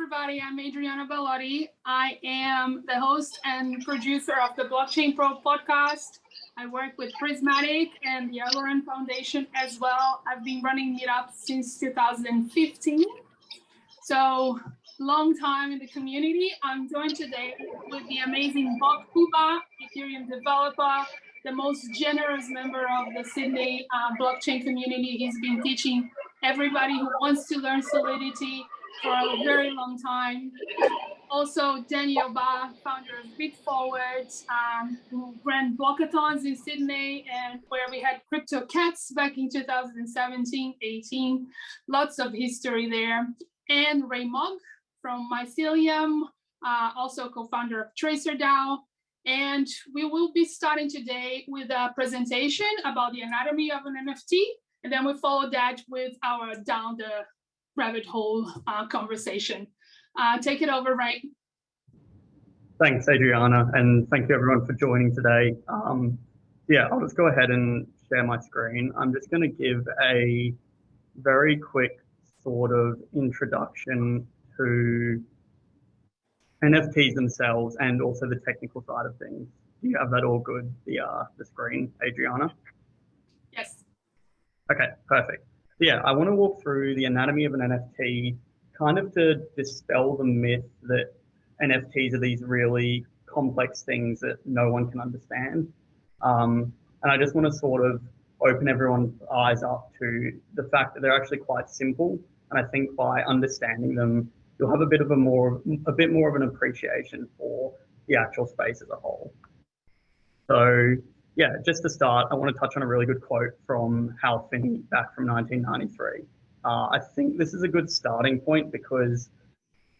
everybody. I'm Adriana Belotti. I am the host and producer of the Blockchain Pro podcast. I work with Prismatik and the Algorand Foundation as well. I've been running meetups since 2015. So long time in the community. I'm joined today with the amazing Poobah, Ethereum developer, the most generous member of the Sydney blockchain community. He's been teaching everybody who wants to learn Solidity for a very long time. Also, Daniel Ba, founder of BitForward, who ran blockathons in Sydney and where we had Crypto Cats back in 2017-18. Lots of history there. And Mogg from Mycelium, also co-founder of TracerDAO. And we will be starting today with a presentation about the anatomy of an NFT. And then we follow that with our down the rabbit hole conversation. Take it over, Ray. Thanks, Adriana, and thank you everyone for joining today. Yeah, I'll just go ahead and share my screen. I'm just going to give a very quick sort of introduction to NFTs themselves and also the technical side of things. Do you have that all good, the screen, Adriana? Yes. Okay, perfect. Yeah, I want to walk through the anatomy of an NFT, kind of to dispel the myth that NFTs are these really complex things that no one can understand. And I just want to sort of open everyone's eyes up to the fact that they're actually quite simple. And I think by understanding them, you'll have a bit more of an appreciation for the actual space as a whole. So yeah, just to start, I want to touch on a really good quote from Hal Finney back from 1993. I think this is a good starting point because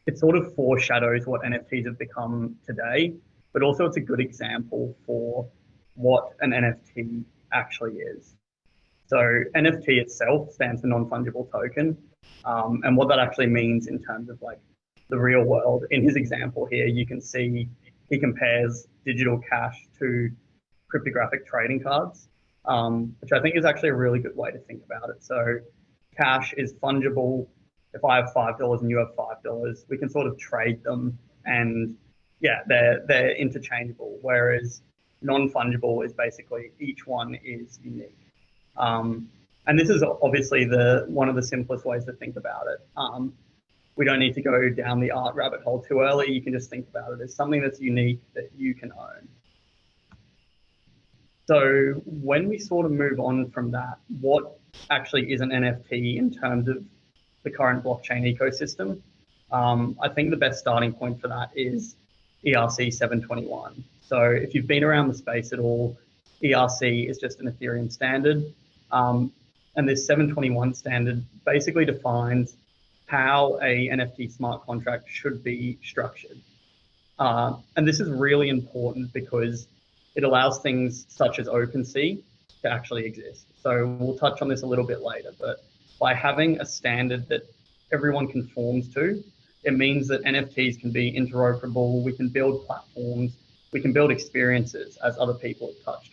it sort of foreshadows what NFTs have become today, but also it's a good example for what an NFT actually is. So NFT itself stands for non-fungible token. And what that actually means in terms of like the real world, in his example here, you can see he compares digital cash to cryptographic trading cards, which I think is actually a really good way to think about it. So cash is fungible. If I have $5 and you have $5, we can sort of trade them, and yeah, they're interchangeable. Whereas non-fungible is basically each one is unique. And this is obviously one of the simplest ways to think about it. We don't need to go down the art rabbit hole too early. You can just think about it as something that's unique that you can own. So when we sort of move on from that, what actually is an NFT in terms of the current blockchain ecosystem? I think the best starting point for that is ERC 721. So if you've been around the space at all, ERC is just an Ethereum standard. And this 721 standard basically defines how a NFT smart contract should be structured. And this is really important because it allows things such as OpenSea to actually exist. So we'll touch on this a little bit later, but by having a standard that everyone conforms to, it means that NFTs can be interoperable, we can build platforms, we can build experiences, as other people have touched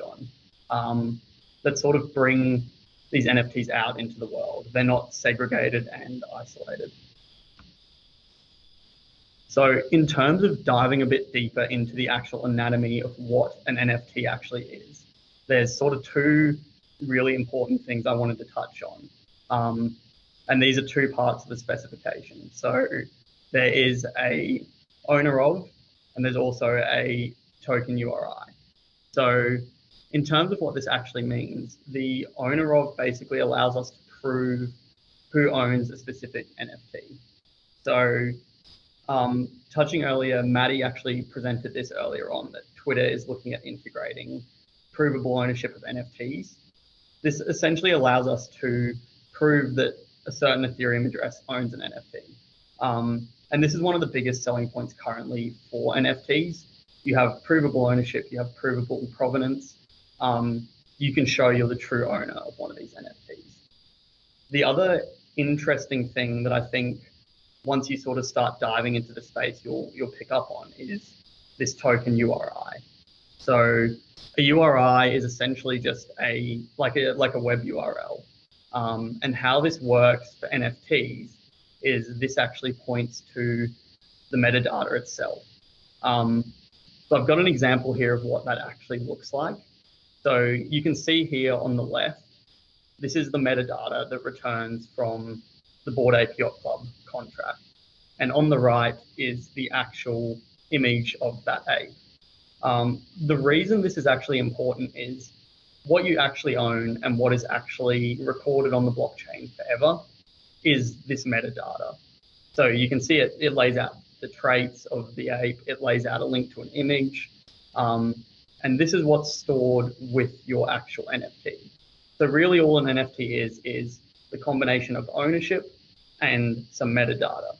on, that sort of bring these NFTs out into the world. They're not segregated and isolated. So in terms of diving a bit deeper into the actual anatomy of what an NFT actually is, there's sort of two really important things I wanted to touch on. And these are two parts of the specification. So there is a owner of, and there's also a token URI. So in terms of what this actually means, the owner of basically allows us to prove who owns a specific NFT. So touching earlier, Maddie actually presented this earlier on, that Twitter is looking at integrating provable ownership of NFTs. This essentially allows us to prove that a certain Ethereum address owns an NFT. And this is one of the biggest selling points currently for NFTs. You have provable ownership, you have provable provenance. You can show you're the true owner of one of these NFTs. The other interesting thing that I think once you sort of start diving into the space, you'll pick up on is this token URI. So a URI is essentially just like a web URL. And how this works for NFTs is this actually points to the metadata itself. So I've got an example here of what that actually looks like. So you can see here on the left, this is the metadata that returns from the Bored Ape Yacht Club contract. And on the right is the actual image of that ape. The reason this is actually important is what you actually own and what is actually recorded on the blockchain forever is this metadata. So you can see it lays out the traits of the ape, it lays out a link to an image, and this is what's stored with your actual NFT. So really all an NFT is the combination of ownership and some metadata.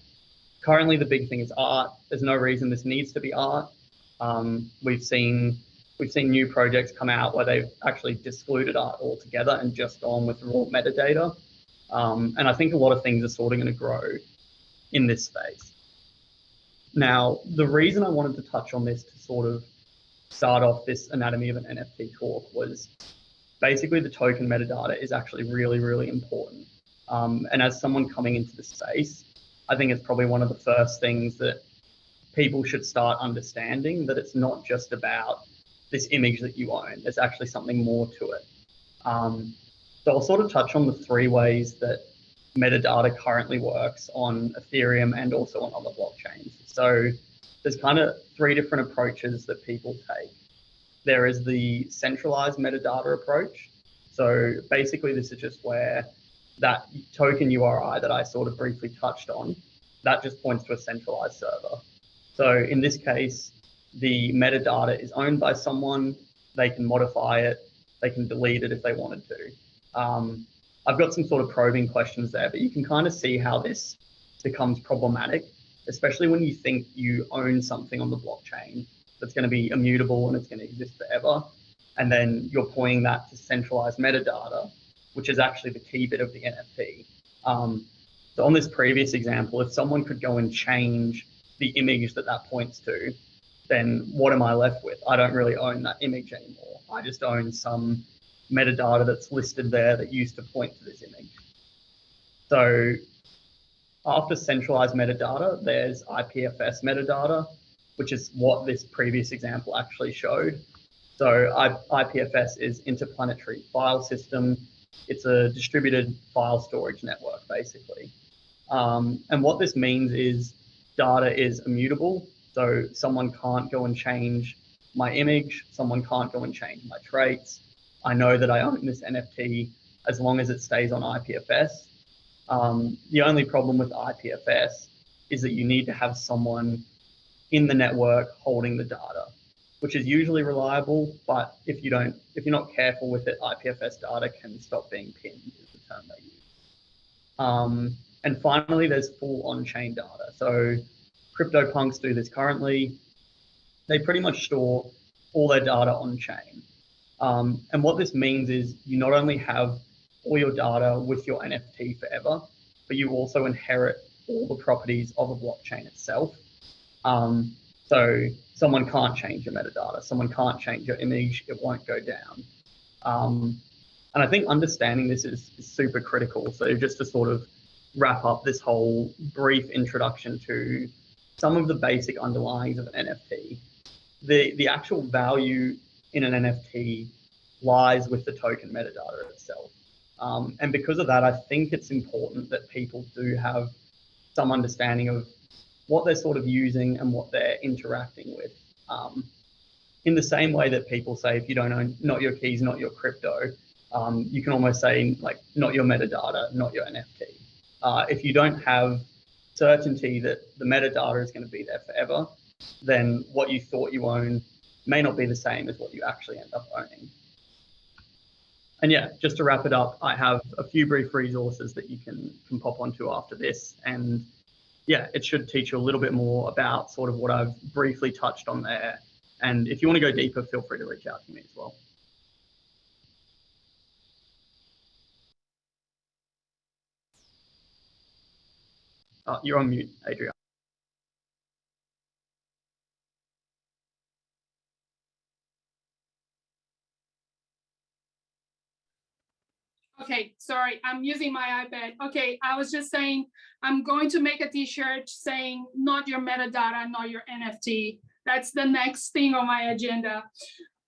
Currently the big thing is art. There's no reason this needs to be art. We've seen new projects come out where they've actually excluded art altogether and just gone with raw metadata. And I think a lot of things are sort of going to grow in this space. Now, the reason I wanted to touch on this to sort of start off this anatomy of an NFT talk was basically the token metadata is actually really, really important. And as someone coming into the space, I think it's probably one of the first things that people should start understanding, that it's not just about this image that you own. There's actually something more to it. So I'll sort of touch on the three ways that metadata currently works on Ethereum and also on other blockchains. So there's kind of three different approaches that people take. There is the centralized metadata approach. So basically this is just where that token URI that I sort of briefly touched on, that just points to a centralized server. So in this case, the metadata is owned by someone, they can modify it, they can delete it if they wanted to. I've got some sort of probing questions there, but you can kind of see how this becomes problematic, especially when you think you own something on the blockchain that's going to be immutable and it's going to exist forever. And then you're pointing that to centralized metadata, which is actually the key bit of the NFT. So on this previous example, if someone could go and change the image that that points to, then what am I left with? I don't really own that image anymore. I just own some metadata that's listed there that used to point to this image. So after centralized metadata, there's IPFS metadata, which is what this previous example actually showed. So IPFS is Interplanetary File System. It's a distributed file storage network, basically. And what this means is data is immutable. So someone can't go and change my image. Someone can't go and change my traits. I know that I own this NFT as long as it stays on IPFS. The only problem with IPFS is that you need to have someone in the network holding the data, which is usually reliable, but if you're not careful with it, IPFS data can stop being pinned, is the term they use. And finally, there's full on-chain data. So CryptoPunks do this currently. They pretty much store all their data on-chain. And what this means is you not only have all your data with your NFT forever, but you also inherit all the properties of a blockchain itself. So someone can't change your metadata, someone can't change your image, it won't go down. And I think understanding this is super critical. So just to sort of wrap up this whole brief introduction to some of the basic underlyings of an NFT, the actual value in an NFT lies with the token metadata itself. And because of that, I think it's important that people do have some understanding of what they're sort of using and what they're interacting with. In the same way that people say, if you don't own, not your keys, not your crypto, you can almost say like, not your metadata, not your NFT. If you don't have certainty that the metadata is going to be there forever, then what you thought you own may not be the same as what you actually end up owning. And yeah, just to wrap it up, I have a few brief resources that you can pop onto after this. And yeah, it should teach you a little bit more about sort of what I've briefly touched on there. And if you want to go deeper, feel free to reach out to me as well. You're on mute, Adriana. Okay, sorry, I'm using my iPad. Okay, I was just saying, I'm going to make a t-shirt saying, not your metadata, not your NFT. That's the next thing on my agenda.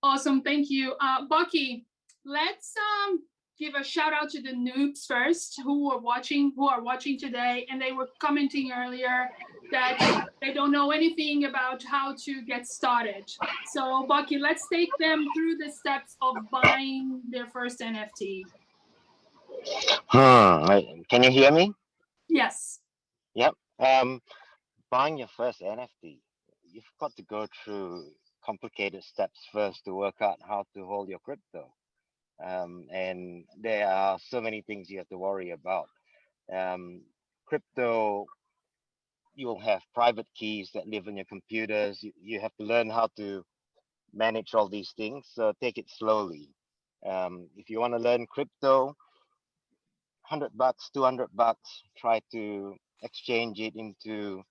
Awesome, thank you. Bokky, let's give a shout out to the noobs first who are watching today, and they were commenting earlier that they don't know anything about how to get started. So Bokky, let's take them through the steps of buying their first NFT. Can you hear me? Yes. Yep. Buying your first NFT, you've got to go through complicated steps first to work out how to hold your crypto. And there are so many things you have to worry about. Crypto, you'll have private keys that live on your computers. You have to learn how to manage all these things. So take it slowly. If you want to learn crypto, $100, $200, try to exchange it into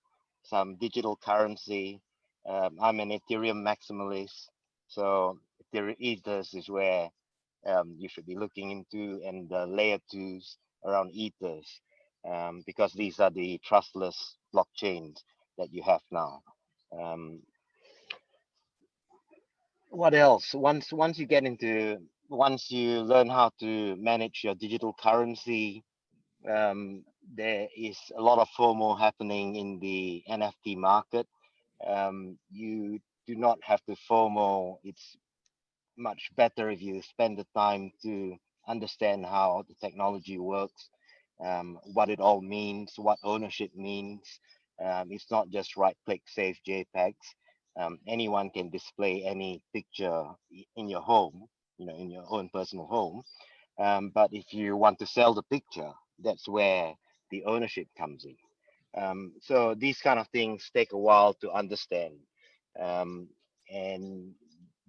some digital currency. I'm an Ethereum maximalist, so Ethers is where you should be looking into, and the layer twos around Ethers, because these are the trustless blockchains that you have now. What else? Once you learn how to manage your digital currency, there is a lot of FOMO happening in the NFT market. You do not have to FOMO. It's much better if you spend the time to understand how the technology works, what it all means, what ownership means. It's not just right-click save JPEGs. Anyone can display any picture in your home, in your own personal home. But if you want to sell the picture, that's where the ownership comes in. So these kind of things take a while to understand. And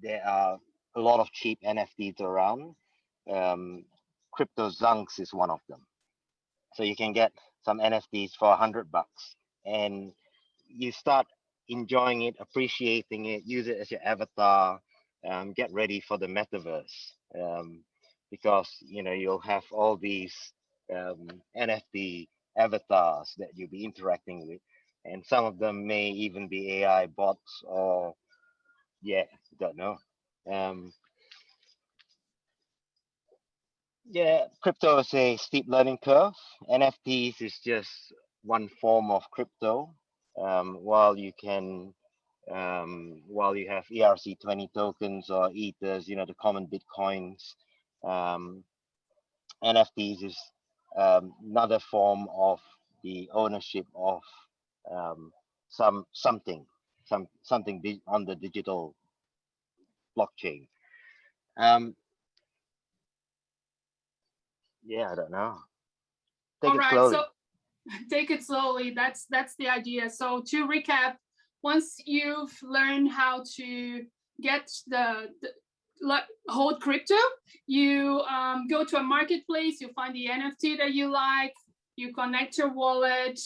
there are a lot of cheap NFTs around. Crypto Zunks is one of them. So you can get some NFTs for $100, and you start enjoying it, appreciating it, use it as your avatar, get ready for the metaverse. Because you'll have all these NFT avatars that you'll be interacting with, and some of them may even be AI bots, or don't know. Crypto is a steep learning curve. NFTs is just one form of crypto. While you have ERC20 tokens or Ethers, the common Bitcoins, NFTs is another form of the ownership of something on the digital blockchain. I don't know. Take it slowly. So take it slowly. That's the idea. So to recap, once you've learned how to get the hold crypto, you go to a marketplace, you find the NFT that you like, you connect your wallet,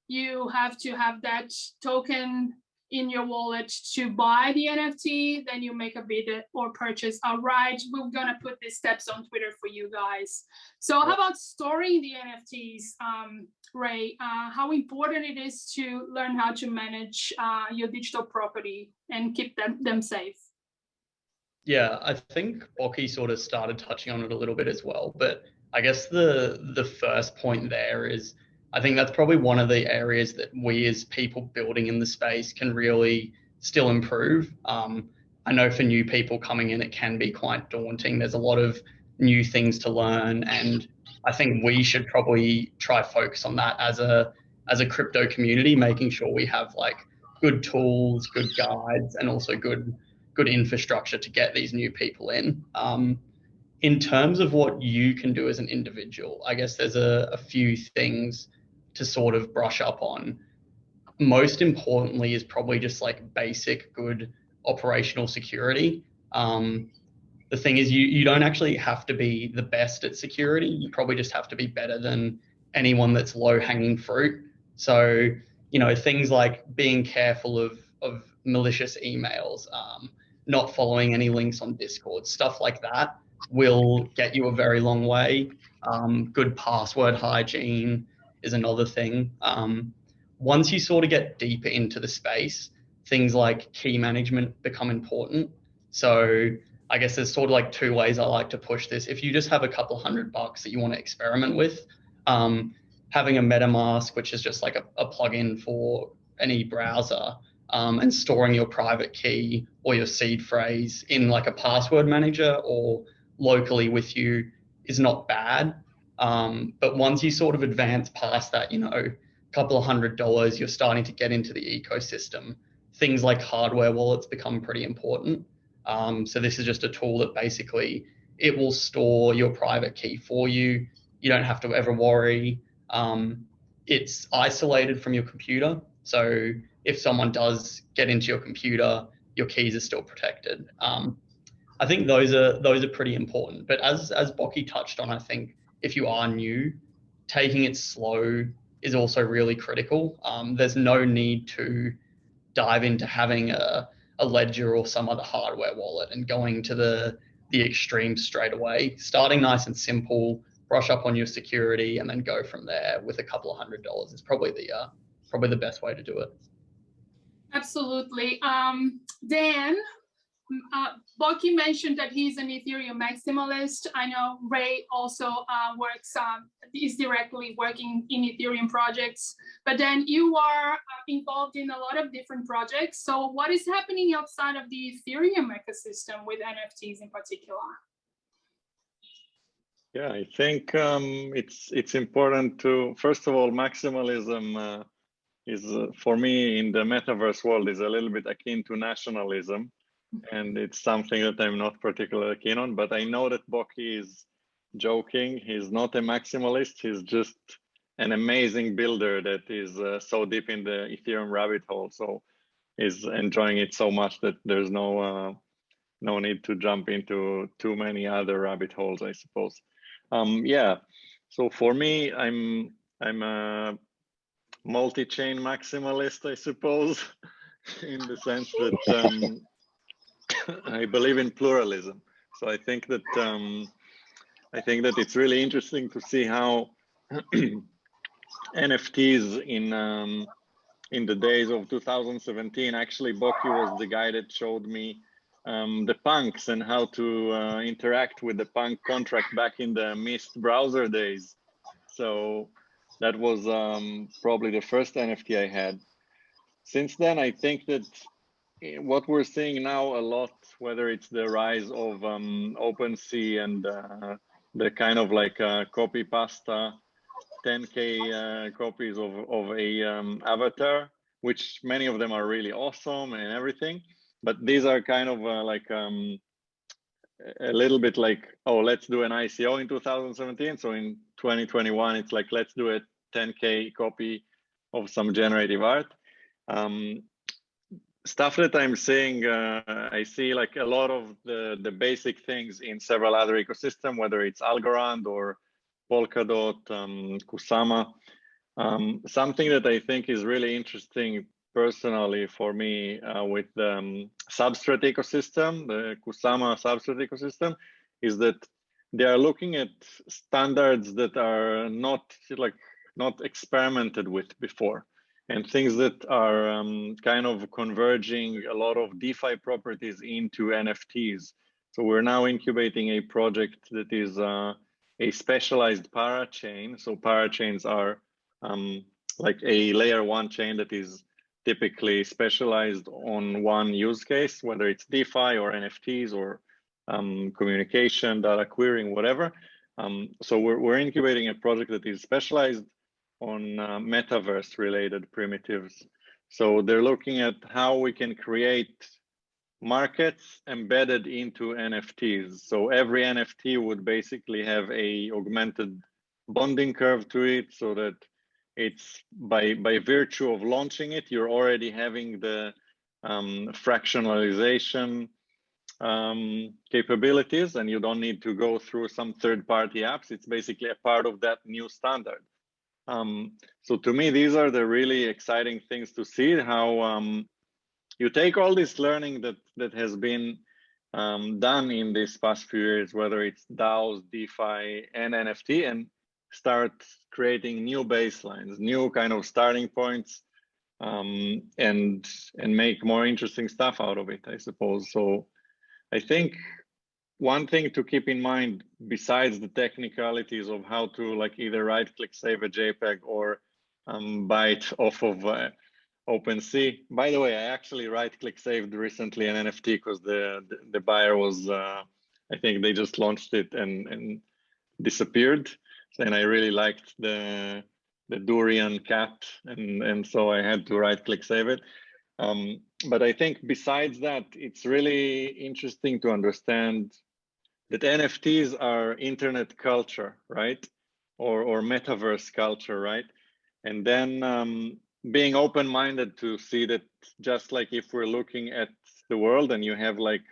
you have to have that token in your wallet to buy the NFT, then you make a bid or purchase. All right, we're gonna put these steps on Twitter for you guys. So how about storing the NFTs, Ray? How important it is to learn how to manage your digital property and keep them safe? Yeah, I think Bokky sort of started touching on it a little bit as well, but I guess the first point there is, I think that's probably one of the areas that we as people building in the space can really still improve. I know for new people coming in, it can be quite daunting. There's a lot of new things to learn, and I think we should probably try focus on that as a crypto community, making sure we have like good tools, good guides, and also good infrastructure to get these new people in. In terms of what you can do as an individual, I guess there's a few things to sort of brush up on. Most importantly is probably just like basic good operational security. The thing is, you don't actually have to be the best at security. You probably just have to be better than anyone that's low hanging fruit. So, things like being careful of malicious emails, not following any links on Discord, stuff like that will get you a very long way. Good password hygiene is another thing. Once you sort of get deeper into the space, things like key management become important. So I guess there's sort of like two ways I like to push this. If you just have a couple $100 that you want to experiment with, having a MetaMask, which is just like a plugin for any browser, and storing your private key or your seed phrase in like a password manager or locally with you is not bad. But once you sort of advance past that, a couple of $100, you're starting to get into the ecosystem. Things like hardware wallets become pretty important. So this is just a tool that basically it will store your private key for you. You don't have to ever worry. It's isolated from your computer. So if someone does get into your computer, your keys are still protected. I think those are pretty important. But as Bokky touched on, I think if you are new, taking it slow is also really critical. There's no need to dive into having a ledger or some other hardware wallet and going to the extremes straight away. Starting nice and simple, brush up on your security, and then go from there with a couple of $100 is probably the best way to do it. Absolutely. Dan, Bokky mentioned that he's an Ethereum maximalist. I know Ray also is directly working in Ethereum projects, but then you are involved in a lot of different projects. So what is happening outside of the Ethereum ecosystem with NFTs in particular? Yeah, I think it's important to, first of all, maximalism is, for me, in the metaverse world, is a little bit akin to nationalism. And it's something that I'm not particularly keen on, but I know that Bokky is joking. He's not a maximalist. He's just an amazing builder that is so deep in the Ethereum rabbit hole. So he's enjoying it so much that there's no need to jump into too many other rabbit holes, I suppose. Yeah. So for me, I'm a multi-chain maximalist, I suppose, in the sense that I believe in pluralism. So I think that it's really interesting to see how NFTs in the days of 2017, actually Bokky was the guy that showed me the punks and how to interact with the punk contract back in the Mist browser days. So that was probably the first NFT I had. Since then, I think that what we're seeing now a lot, whether it's the rise of OpenSea and the kind of like copy pasta, 10K copies of a avatar, which many of them are really awesome and everything, but these are kind of like a little bit like, oh, let's do an ICO in 2017. So in 2021, it's like, let's do a 10K copy of some generative art. Stuff that I'm seeing, I see like a lot of the basic things in several other ecosystems, whether it's Algorand or Polkadot, Kusama. Something that I think is really interesting personally for me with the substrate ecosystem, the Kusama substrate ecosystem, is that they are looking at standards that are not experimented with before, and things that are kind of converging a lot of DeFi properties into NFTs. So we're now incubating a project that is a specialized parachain. So parachains are like a layer one chain that is typically specialized on one use case, whether it's DeFi or NFTs or communication, data querying, whatever. So we're incubating a project that is specialized on metaverse related primitives. So they're looking at how we can create markets embedded into NFTs. So every NFT would basically have a augmented bonding curve to it, so that it's by virtue of launching it, you're already having the fractionalization capabilities, and you don't need to go through some third-party apps. It's basically a part of that new standard. So to me, these are the really exciting things to see, how you take all this learning that has been done in these past few years, whether it's DAOs, DeFi, and NFT, and start creating new baselines, new kind of starting points, and make more interesting stuff out of it, I suppose. So I think one thing to keep in mind, besides the technicalities of how to like either right-click save a JPEG or buy it off of OpenSea. By the way, I actually right-click saved recently an NFT because the buyer was, I think they just launched it and disappeared. And I really liked the durian cat, and so I had to right-click save it. But I think besides that, it's really interesting to understand that NFTs are internet culture, right? Or metaverse culture, right? And then being open-minded to see that, just like if we're looking at the world and you have like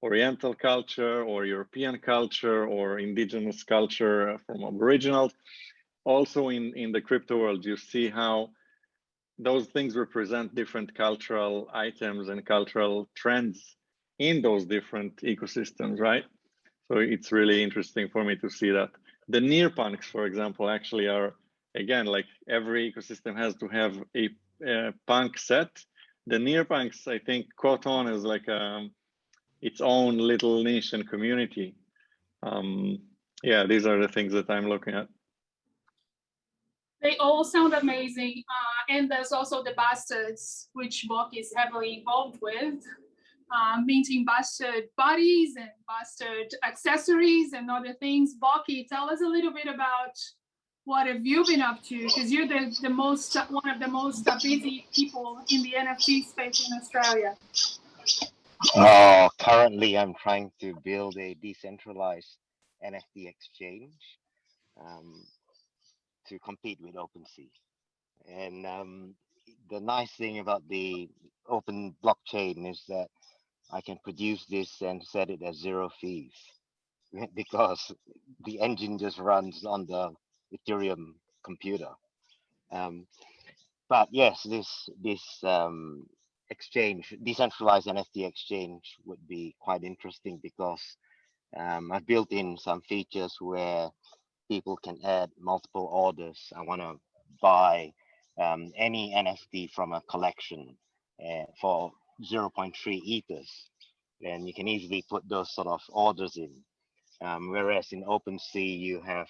Oriental culture or European culture or indigenous culture from Aboriginals, also in the crypto world, you see how those things represent different cultural items and cultural trends in those different ecosystems, right? So it's really interesting for me to see that. The nearpunks, for example, actually are, again, like every ecosystem has to have a punk set. The nearpunks, I think, caught on as like its own little niche and community. Yeah, these are the things that I'm looking at. They all sound amazing. And there's also the bastards, which Bokky is heavily involved with. Minting bastard bodies and bastard accessories and other things. Bokky, tell us a little bit about what have you been up to? Because you're one of the most busy people in the NFT space in Australia. Currently, I'm trying to build a decentralized NFT exchange to compete with OpenSea. And the nice thing about the open blockchain is that I can produce this and set it at 0 fees because the engine just runs on the Ethereum computer. But yes, this exchange, decentralized NFT exchange, would be quite interesting because I've built in some features where people can add multiple orders. I want to buy any NFT from a collection for 0.3 ethers, and you can easily put those sort of orders in. Whereas in OpenSea, you have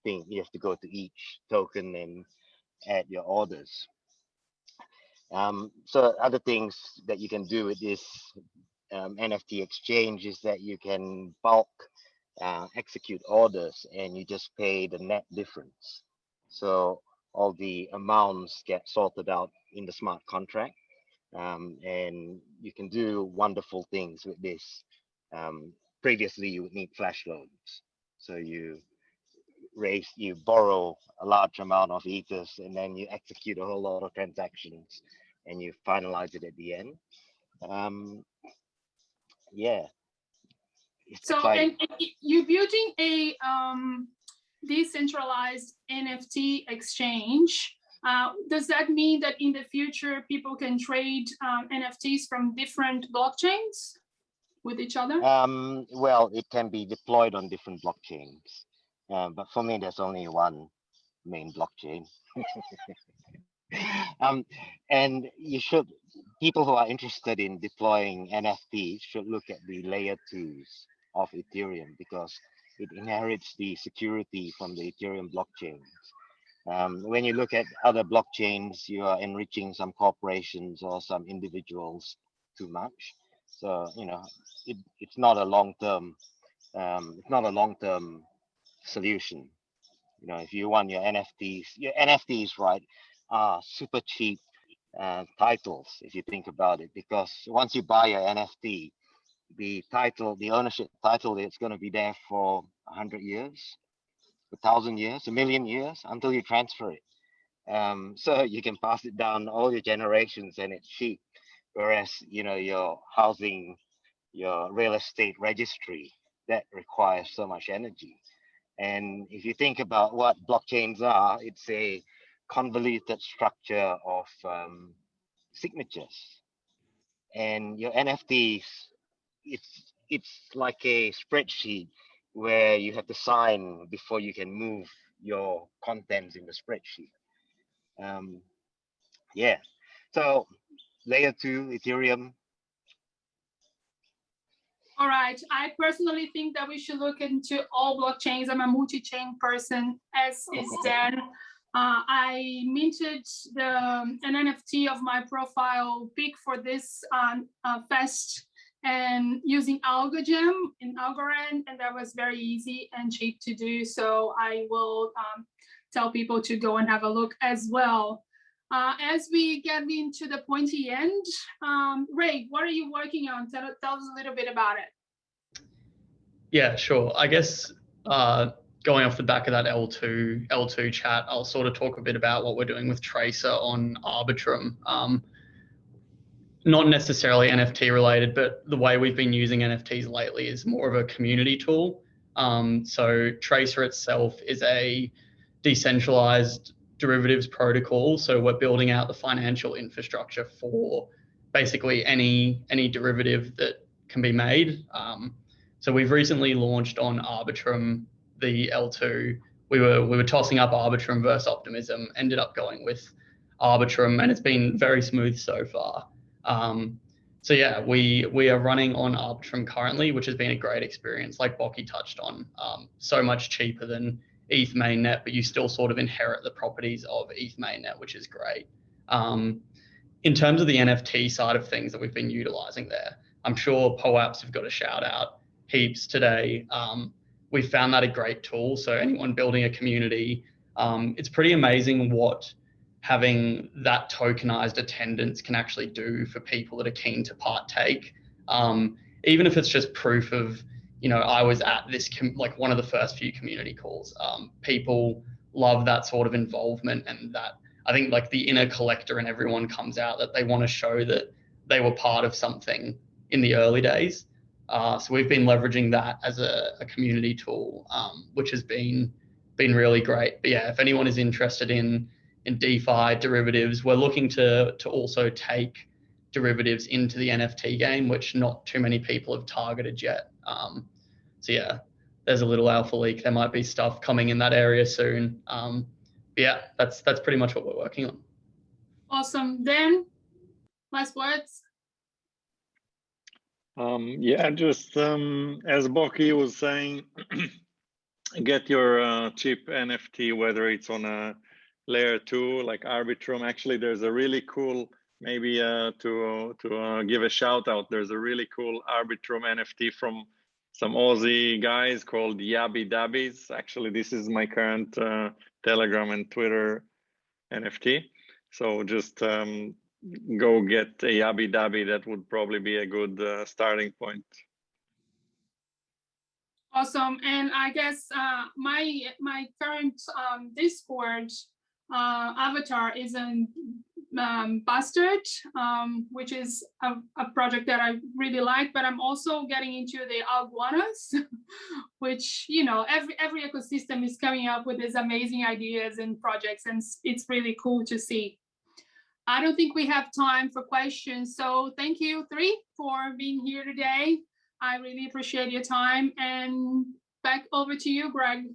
to go to each token and add your orders. So other things that you can do with this NFT exchange is that you can bulk execute orders and you just pay the net difference. So all the amounts get sorted out in the smart contract, and you can do wonderful things with this. Previously, you would need flash loans. So you borrow a large amount of ethers and then you execute a whole lot of transactions and you finalize it at the end. Yeah. So, and you're building a decentralized NFT exchange. Does that mean that in the future people can trade NFTs from different blockchains with each other? Well, it can be deployed on different blockchains, but for me, there's only one main blockchain. And people who are interested in deploying NFTs should look at the layer 2s of Ethereum because it inherits the security from the Ethereum blockchains. When you look at other blockchains, you are enriching some corporations or some individuals too much. So it's not a long-term solution. If you want your NFTs, right, are super cheap titles if you think about it, because once you buy your NFT, the ownership title, it's going to be there for 100 years, 1,000 years, 1,000,000 years until you transfer it. So you can pass it down all your generations and it's cheap. Whereas, your housing, your real estate registry, that requires so much energy. And if you think about what blockchains are, it's a convoluted structure of signatures. And your NFTs it's like a spreadsheet where you have to sign before you can move your contents in the spreadsheet. Yeah, so layer 2 Ethereum. All right, I personally think that we should look into all blockchains. I'm a multi-chain person, as is Dan. I minted an NFT of my profile pic for this fest, and using Algogem in Algorand, and that was very easy and cheap to do. So I will tell people to go and have a look as well. As we get into the pointy end, Ray, what are you working on? Tell us a little bit about it. Yeah, sure. I guess going off the back of that L2 chat, I'll sort of talk a bit about what we're doing with Tracer on Arbitrum. Not necessarily NFT related, but the way we've been using NFTs lately is more of a community tool. So Tracer itself is a decentralized derivatives protocol. So we're building out the financial infrastructure for basically any derivative that can be made. So we've recently launched on Arbitrum, the L2. We were tossing up Arbitrum versus Optimism, ended up going with Arbitrum, and it's been very smooth so far. So yeah, we are running on Arbitrum currently, which has been a great experience, like Bokky touched on. So much cheaper than ETH mainnet, but you still sort of inherit the properties of ETH mainnet, which is great. In terms of the NFT side of things that we've been utilizing there, I'm sure POAPs have got a shout out heaps today. We found that a great tool. So anyone building a community, it's pretty amazing what having that tokenized attendance can actually do for people that are keen to partake. Even if it's just proof of, I was at this, like one of the first few community calls. People love that sort of involvement, and that I think like the inner collector in everyone comes out, that they want to show that they were part of something in the early days. So we've been leveraging that as a community tool, which has been really great. But yeah, if anyone is interested in DeFi derivatives, we're looking to also take derivatives into the NFT game, which not too many people have targeted yet. So yeah, there's a little alpha leak. There might be stuff coming in that area soon. But yeah, that's pretty much what we're working on. Awesome. Dan, last words. Yeah, just as Bokky was saying, get your cheap NFT, whether it's on a layer 2 like Arbitrum. Actually, there's a really cool, maybe to give a shout out, there's a really cool Arbitrum NFT from some Aussie guys called Yabby Dabbies. Actually, this is my current Telegram and Twitter NFT. So just go get a Yabby Dabby. That would probably be a good starting point. Awesome. And I guess my current Discord avatar is a Bastard, which is a project that I really like, but I'm also getting into the Alguanas, which, every ecosystem is coming up with these amazing ideas and projects, and it's really cool to see. I don't think we have time for questions, so thank you, three, for being here today. I really appreciate your time, and back over to you, Greg.